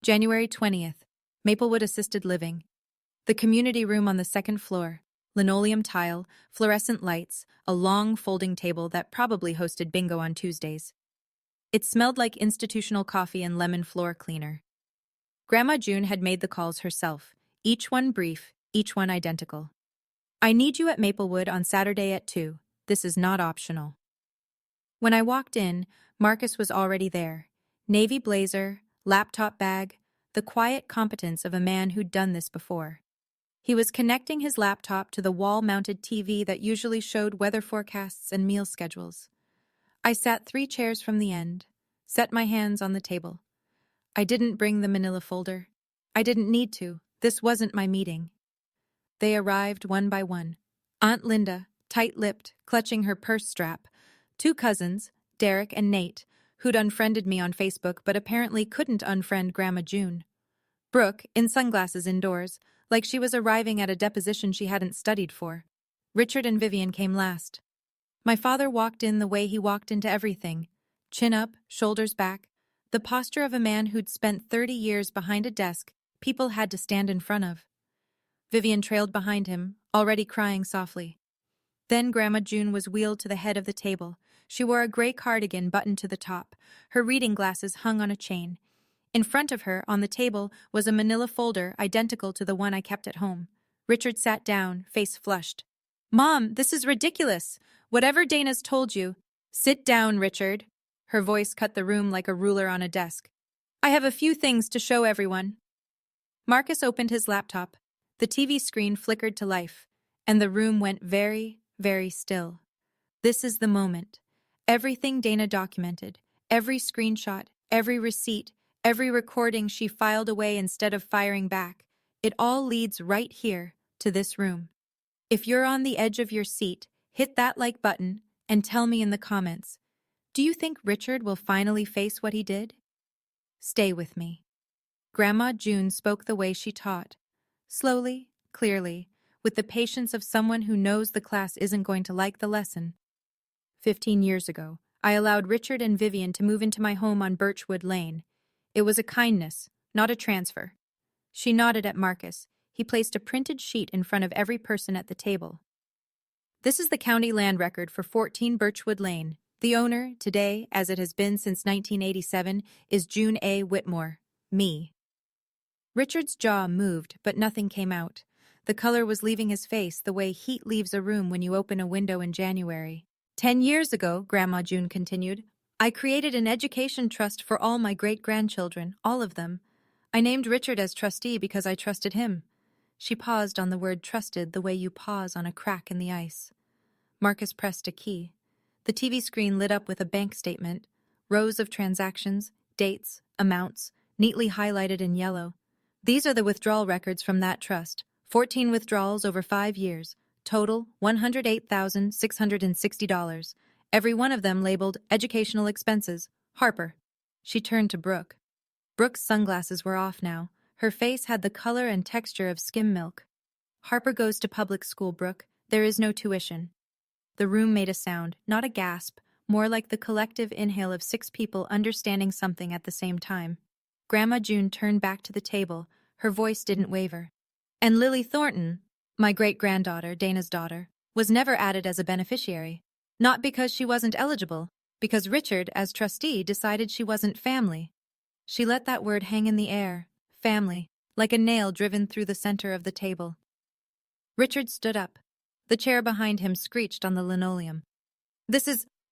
January 20th, Maplewood Assisted Living. The community room on the second floor, linoleum tile, fluorescent lights, a long folding table that probably hosted bingo on Tuesdays. It smelled like institutional coffee and lemon floor cleaner. Grandma June had made the calls herself, each one brief, each one identical. I need you at Maplewood on Saturday at 2. This is not optional. When I walked in, Marcus was already there. Navy blazer, laptop bag, the quiet competence of a man who'd done this before. He was connecting his laptop to the wall-mounted TV that usually showed weather forecasts and meal schedules. I sat 3 chairs from the end, set my hands on the table. I didn't bring the manila folder. I didn't need to. This wasn't my meeting. They arrived one by one. Aunt Linda, tight-lipped, clutching her purse strap. 2 cousins, Derek and Nate, who'd unfriended me on Facebook but apparently couldn't unfriend Grandma June. Brooke, in sunglasses indoors, like she was arriving at a deposition she hadn't studied for. Richard and Vivian came last. My father walked in the way he walked into everything. Chin up, shoulders back. The posture of a man who'd spent 30 years behind a desk people had to stand in front of. Vivian trailed behind him, already crying softly. Then Grandma June was wheeled to the head of the table. She wore a gray cardigan buttoned to the top. Her reading glasses hung on a chain. In front of her, on the table, was a manila folder identical to the one I kept at home. Richard sat down, face flushed. "Mom, this is ridiculous. Whatever Dana's told you." "Sit down, Richard." Her voice cut the room like a ruler on a desk. "I have a few things to show everyone." Marcus opened his laptop. The TV screen flickered to life, and the room went very, very still. This is the moment. Everything Dana documented, every screenshot, every receipt, every recording she filed away instead of firing back, it all leads right here, to this room. If you're on the edge of your seat, hit that like button and tell me in the comments, do you think Richard will finally face what he did? Stay with me. Grandma June spoke the way she taught. Slowly, clearly, with the patience of someone who knows the class isn't going to like the lesson. 15 years ago, I allowed Richard and Vivian to move into my home on Birchwood Lane. It was a kindness, not a transfer. She nodded at Marcus. He placed a printed sheet in front of every person at the table. This is the county land record for 14 Birchwood Lane. The owner, today, as it has been since 1987, is June A. Whitmore. Me. Richard's jaw moved, but nothing came out. The color was leaving his face the way heat leaves a room when you open a window in January. 10 years ago, Grandma June continued, I created an education trust for all my great-grandchildren, all of them. I named Richard as trustee because I trusted him. She paused on the word trusted the way you pause on a crack in the ice. Marcus pressed a key. The TV screen lit up with a bank statement, rows of transactions, dates, amounts, neatly highlighted in yellow. These are the withdrawal records from that trust. 14 withdrawals over 5 years. Total, $108,660. Every one of them labeled educational expenses. Harper. She turned to Brooke. Brooke's sunglasses were off now. Her face had the color and texture of skim milk. Harper goes to public school, Brooke. There is no tuition. The room made a sound, not a gasp, more like the collective inhale of 6 people understanding something at the same time. Grandma June turned back to the table. Her voice didn't waver. And Lily Thornton, my great-granddaughter, Dana's daughter, was never added as a beneficiary. Not because she wasn't eligible, because Richard, as trustee, decided she wasn't family. She let that word hang in the air, family, like a nail driven through the center of the table. Richard stood up. The chair behind him screeched on the linoleum.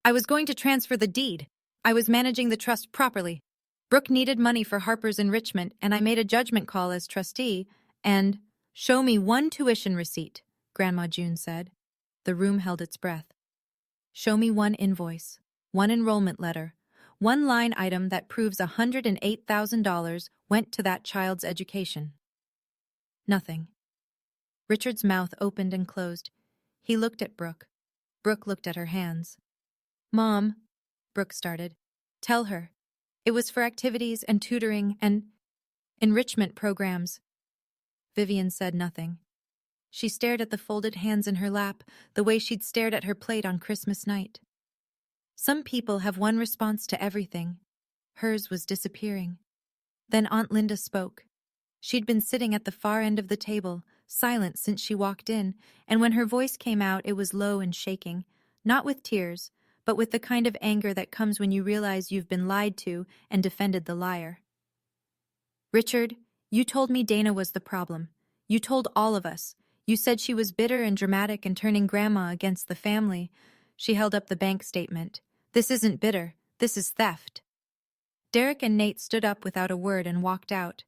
I was going to transfer the deed. I was managing the trust properly. Brooke needed money for Harper's enrichment, and I made a judgment call as trustee, and show me one tuition receipt, Grandma June said. The room held its breath. Show me one invoice, one enrollment letter, one line item that proves $108,000 went to that child's education. Nothing. Richard's mouth opened and closed. He looked at Brooke. Brooke looked at her hands. Mom, Brooke started. Tell her. It was for activities and tutoring and enrichment programs. Vivian said nothing. She stared at the folded hands in her lap, the way she'd stared at her plate on Christmas night. Some people have one response to everything. Hers was disappearing. Then Aunt Linda spoke. She'd been sitting at the far end of the table, silent since she walked in, and when her voice came out it was low and shaking, not with tears, but with the kind of anger that comes when you realize you've been lied to and defended the liar. Richard, you told me Dana was the problem. You told all of us. You said she was bitter and dramatic and turning Grandma against the family. She held up the bank statement. This isn't bitter. This is theft. Derek and Nate stood up without a word and walked out.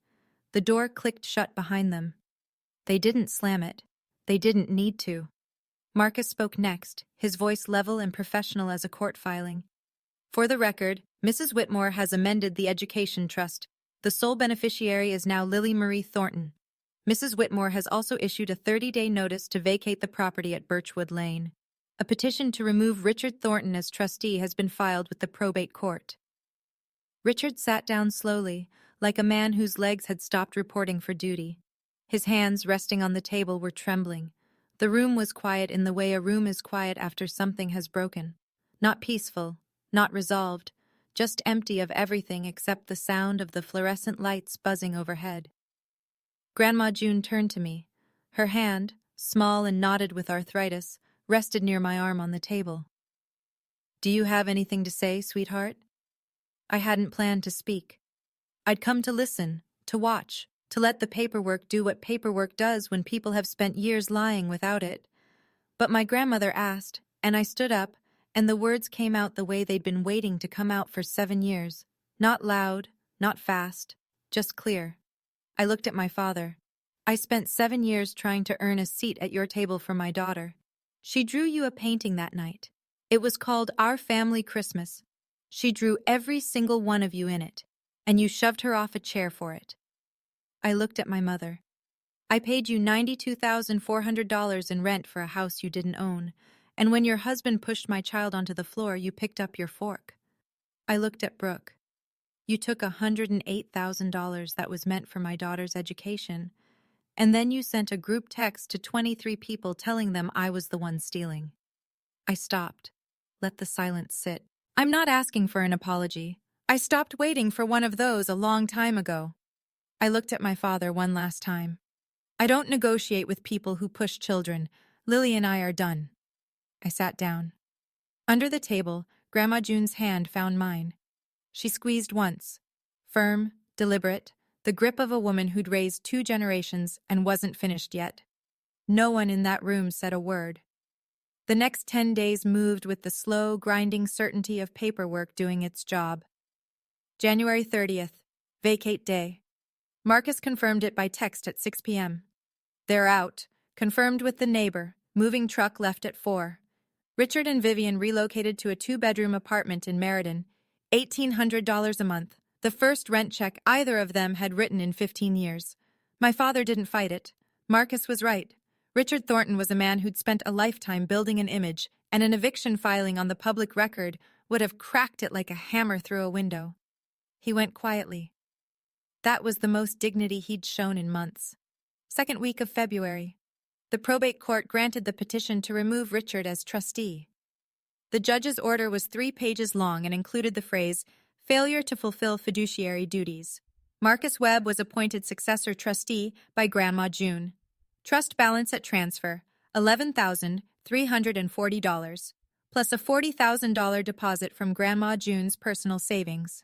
The door clicked shut behind them. They didn't slam it. They didn't need to. Marcus spoke next, his voice level and professional as a court filing. For the record, Mrs. Whitmore has amended the Education Trust. The sole beneficiary is now Lily Marie Thornton. Mrs. Whitmore has also issued a 30-day notice to vacate the property at Birchwood Lane. A petition to remove Richard Thornton as trustee has been filed with the probate court. Richard sat down slowly, like a man whose legs had stopped reporting for duty. His hands, resting on the table, were trembling. The room was quiet in the way a room is quiet after something has broken. Not peaceful, not resolved, just empty of everything except the sound of the fluorescent lights buzzing overhead. Grandma June turned to me. Her hand, small and knotted with arthritis, rested near my arm on the table. "Do you have anything to say, sweetheart?" I hadn't planned to speak. I'd come to listen, to watch, to let the paperwork do what paperwork does when people have spent years lying without it. But my grandmother asked, and I stood up, and the words came out the way they'd been waiting to come out for 7 years. Not loud, not fast, just clear. I looked at my father. "I spent 7 years trying to earn a seat at your table for my daughter. She drew you a painting that night. It was called Our Family Christmas. She drew every single one of you in it, and you shoved her off a chair for it." I looked at my mother. "I paid you $92,400 in rent for a house you didn't own, and when your husband pushed my child onto the floor, you picked up your fork." I looked at Brooke. "You took $108,000 that was meant for my daughter's education, and then you sent a group text to 23 people telling them I was the one stealing." I stopped. Let the silence sit. "I'm not asking for an apology. I stopped waiting for one of those a long time ago." I looked at my father one last time. "I don't negotiate with people who push children. Lily and I are done." I sat down. Under the table, Grandma June's hand found mine. She squeezed once. Firm, deliberate, the grip of a woman who'd raised 2 generations and wasn't finished yet. No one in that room said a word. The next 10 days moved with the slow, grinding certainty of paperwork doing its job. January 30th, vacate day. Marcus confirmed it by text at 6 p.m. "They're out," confirmed with the neighbor. Moving truck left at 4. Richard and Vivian relocated to a 2-bedroom apartment in Meriden, $1,800 a month, the first rent check either of them had written in 15 years. My father didn't fight it. Marcus was right. Richard Thornton was a man who'd spent a lifetime building an image, and an eviction filing on the public record would have cracked it like a hammer through a window. He went quietly. That was the most dignity he'd shown in months. Second week of February. The probate court granted the petition to remove Richard as trustee. The judge's order was 3 pages long and included the phrase, "failure to fulfill fiduciary duties." Marcus Webb was appointed successor trustee by Grandma June. Trust balance at transfer, $11,340, plus a $40,000 deposit from Grandma June's personal savings.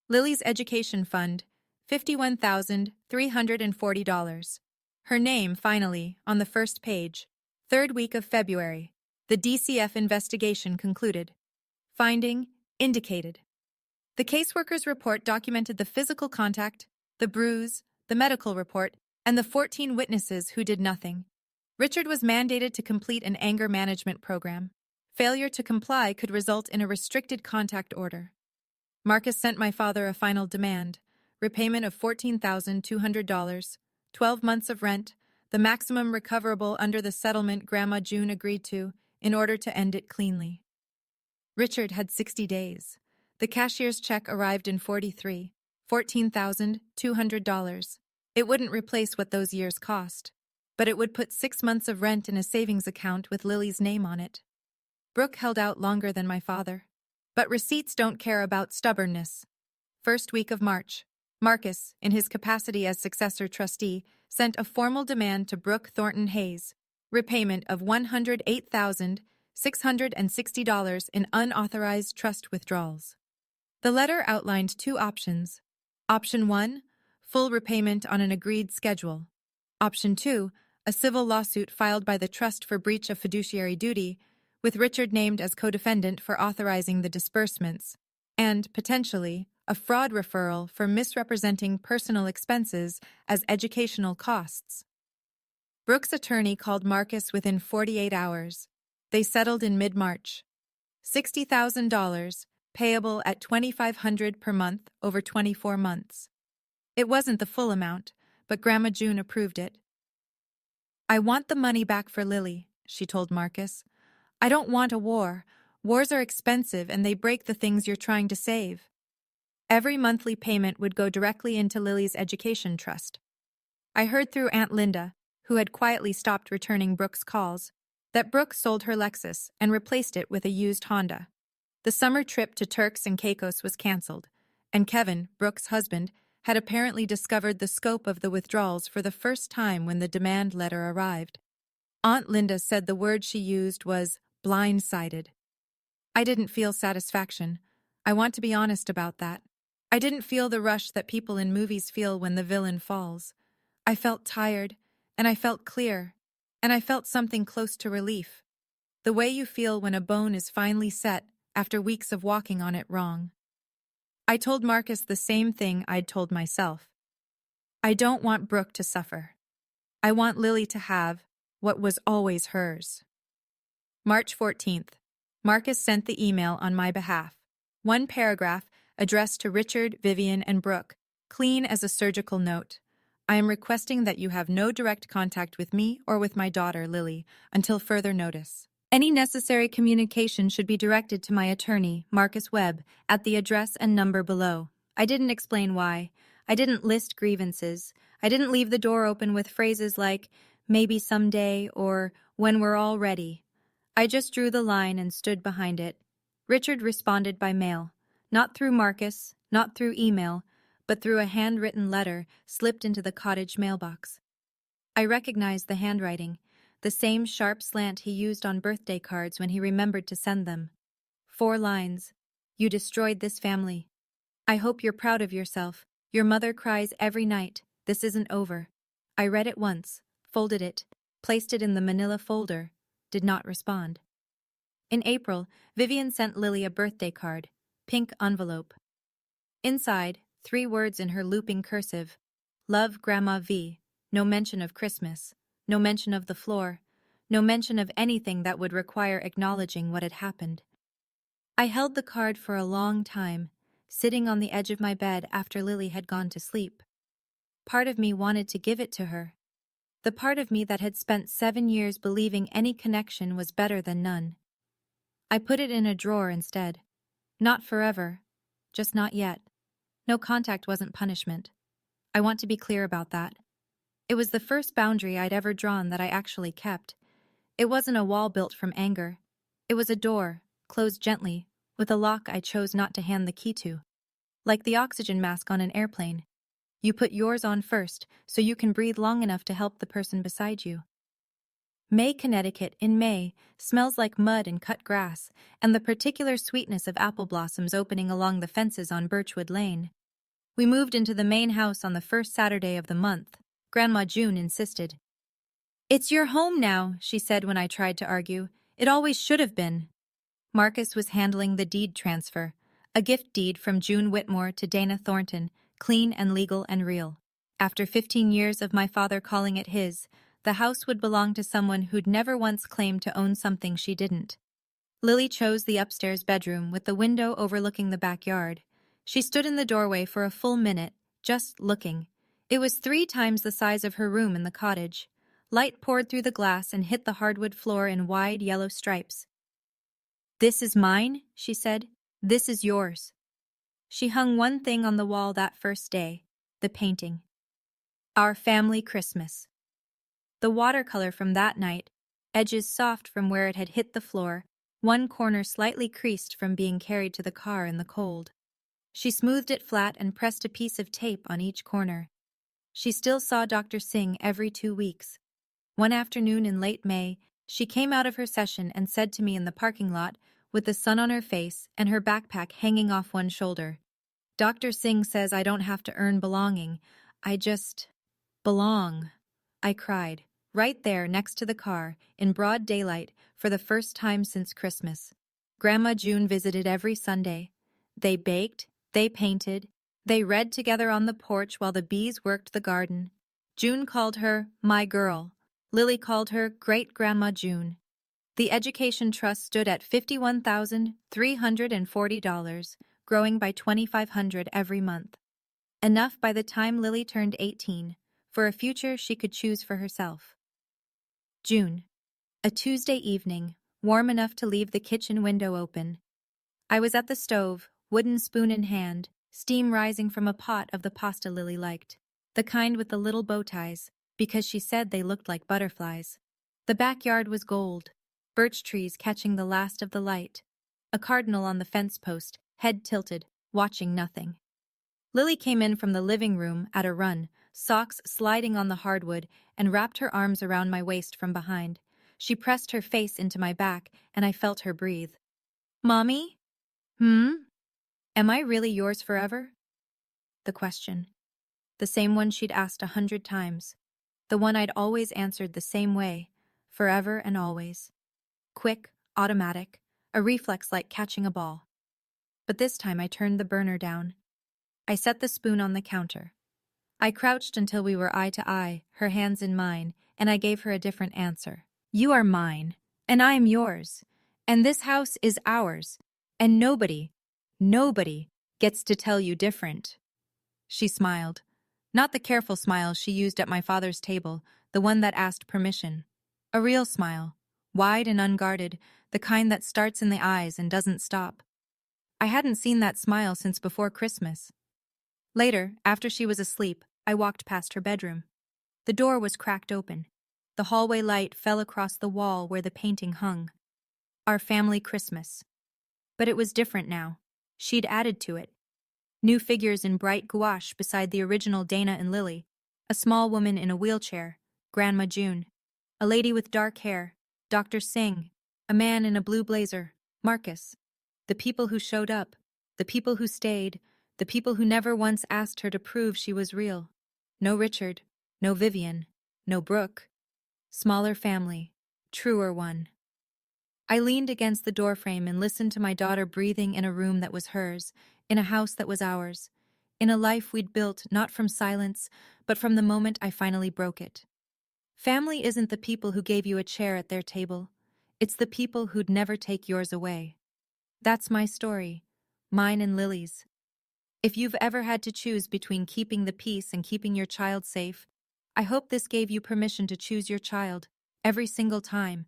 Lily's education fund, $51,340. Her name, finally, on the first page. Third week of February. The DCF investigation concluded. Finding indicated. The caseworker's report documented the physical contact, the bruise, the medical report, and the 14 witnesses who did nothing. Richard was mandated to complete an anger management program. Failure to comply could result in a restricted contact order. Marcus sent my father a final demand, repayment of $14,200, 12 months of rent, the maximum recoverable under the settlement Grandma June agreed to, in order to end it cleanly. Richard had 60 days. The cashier's check arrived in 43, $14,200. It wouldn't replace what those years cost, but it would put 6 months of rent in a savings account with Lily's name on it. Brooke held out longer than my father. But receipts don't care about stubbornness. First week of March. Marcus, in his capacity as successor trustee, sent a formal demand to Brooke Thornton Hayes, repayment of $108,660 in unauthorized trust withdrawals. The letter outlined 2 options. Option 1, full repayment on an agreed schedule. Option 2, a civil lawsuit filed by the trust for breach of fiduciary duty, with Richard named as co-defendant for authorizing the disbursements, and, potentially, a fraud referral for misrepresenting personal expenses as educational costs. Brooke's attorney called Marcus within 48 hours. They settled in mid-March. $60,000, payable at $2,500 per month over 24 months. It wasn't the full amount, but Grandma June approved it. "I want the money back for Lily," she told Marcus. "I don't want a war. Wars are expensive and they break the things you're trying to save." Every monthly payment would go directly into Lily's education trust. I heard through Aunt Linda, who had quietly stopped returning Brooke's calls, that Brooke sold her Lexus and replaced it with a used Honda. The summer trip to Turks and Caicos was canceled, and Kevin, Brooke's husband, had apparently discovered the scope of the withdrawals for the first time when the demand letter arrived. Aunt Linda said the word she used was blindsided. I didn't feel satisfaction. I want to be honest about that. I didn't feel the rush that people in movies feel when the villain falls. I felt tired, and I felt clear, and I felt something close to relief. The way you feel when a bone is finally set after weeks of walking on it wrong. I told Marcus the same thing I'd told myself. I don't want Brooke to suffer. I want Lily to have what was always hers. March 14th. Marcus sent the email on my behalf. One paragraph addressed to Richard, Vivian, and Brooke, clean as a surgical note. I am requesting that you have no direct contact with me or with my daughter, Lily, until further notice. Any necessary communication should be directed to my attorney, Marcus Webb, at the address and number below. I didn't explain why. I didn't list grievances. I didn't leave the door open with phrases like, maybe someday, or when we're all ready. I just drew the line and stood behind it. Richard responded by mail. Not through Marcus, not through email, but through a handwritten letter slipped into the cottage mailbox. I recognized the handwriting, the same sharp slant he used on birthday cards when he remembered to send them. 4 lines. You destroyed this family. I hope you're proud of yourself. Your mother cries every night. This isn't over. I read it once, folded it, placed it in the manila folder, did not respond. In April, Vivian sent Lily a birthday card, pink envelope. Inside, 3 words in her looping cursive. Love, Grandma V. No mention of Christmas. No mention of the floor. No mention of anything that would require acknowledging what had happened. I held the card for a long time, sitting on the edge of my bed after Lily had gone to sleep. Part of me wanted to give it to her. The part of me that had spent 7 years believing any connection was better than none. I put it in a drawer instead. Not forever. Just not yet. No contact wasn't punishment. I want to be clear about that. It was the first boundary I'd ever drawn that I actually kept. It wasn't a wall built from anger. It was a door, closed gently, with a lock I chose not to hand the key to. Like the oxygen mask on an airplane. You put yours on first, so you can breathe long enough to help the person beside you. May, Connecticut, in May, smells like mud and cut grass, and the particular sweetness of apple blossoms opening along the fences on Birchwood Lane. We moved into the main house on the first Saturday of the month. Grandma June insisted. It's your home now, she said when I tried to argue. It always should have been. Marcus was handling the deed transfer, a gift deed from June Whitmore to Dana Thornton, clean and legal and real. After 15 years of my father calling it his, the house would belong to someone who'd never once claimed to own something she didn't. Lily chose the upstairs bedroom with the window overlooking the backyard. She stood in the doorway for a full minute, just looking. It was 3 times the size of her room in the cottage. Light poured through the glass and hit the hardwood floor in wide yellow stripes. This is mine, she said. This is yours. She hung one thing on the wall that first day, the painting. Our Family Christmas. The watercolor from that night, edges soft from where it had hit the floor, one corner slightly creased from being carried to the car in the cold. She smoothed it flat and pressed a piece of tape on each corner. She still saw Dr. Singh every 2 weeks. One afternoon in late May, she came out of her session and said to me in the parking lot, with the sun on her face and her backpack hanging off one shoulder, Dr. Singh says I don't have to earn belonging. I just belong. I cried, right there next to the car, in broad daylight, for the first time since Christmas. Grandma June visited every Sunday. They baked, they painted, they read together on the porch while the bees worked the garden. June called her my girl. Lily called her Great-Grandma June. The education trust stood at $51,340, growing by $2,500 every month. Enough by the time Lily turned 18, for a future she could choose for herself. June. A Tuesday evening, warm enough to leave the kitchen window open. I was at the stove, wooden spoon in hand, steam rising from a pot of the pasta Lily liked, the kind with the little bow ties, because she said they looked like butterflies. The backyard was gold, birch trees catching the last of the light, a cardinal on the fence post, head tilted, watching nothing. Lily came in from the living room at a run, socks sliding on the hardwood, and wrapped her arms around my waist from behind. She pressed her face into my back, and I felt her breathe. "Mommy? Am I really yours forever?" The question. The same one she'd asked 100 times. The one I'd always answered the same way, forever and always. Quick, automatic, a reflex like catching a ball. But this time I turned the burner down. I set the spoon on the counter. I crouched until we were eye to eye, her hands in mine, and I gave her a different answer. "You are mine, and I am yours, and this house is ours, and nobody gets to tell you different." She smiled. Not the careful smile she used at my father's table, the one that asked permission. A real smile, wide and unguarded, the kind that starts in the eyes and doesn't stop. I hadn't seen that smile since before Christmas. Later, after she was asleep, I walked past her bedroom. The door was cracked open. The hallway light fell across the wall where the painting hung. Our family Christmas. But it was different now. She'd added to it. New figures in bright gouache beside the original Dana and Lily. A small woman in a wheelchair, Grandma June. A lady with dark hair, Dr. Singh. A man in a blue blazer, Marcus. The people who showed up. The people who stayed. The people who never once asked her to prove she was real. No Richard. No Vivian. No Brooke. Smaller family. Truer one. I leaned against the doorframe and listened to my daughter breathing in a room that was hers, in a house that was ours, in a life we'd built not from silence, but from the moment I finally broke it. Family isn't the people who gave you a chair at their table. It's the people who'd never take yours away. That's my story, mine and Lily's. If you've ever had to choose between keeping the peace and keeping your child safe, I hope this gave you permission to choose your child, every single time.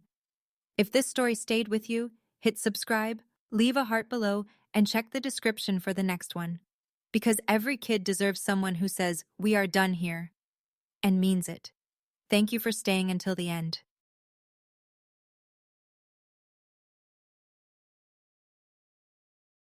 If this story stayed with you, hit subscribe, leave a heart below, and check the description for the next one. Because every kid deserves someone who says, "We are done here," and means it. Thank you for staying until the end.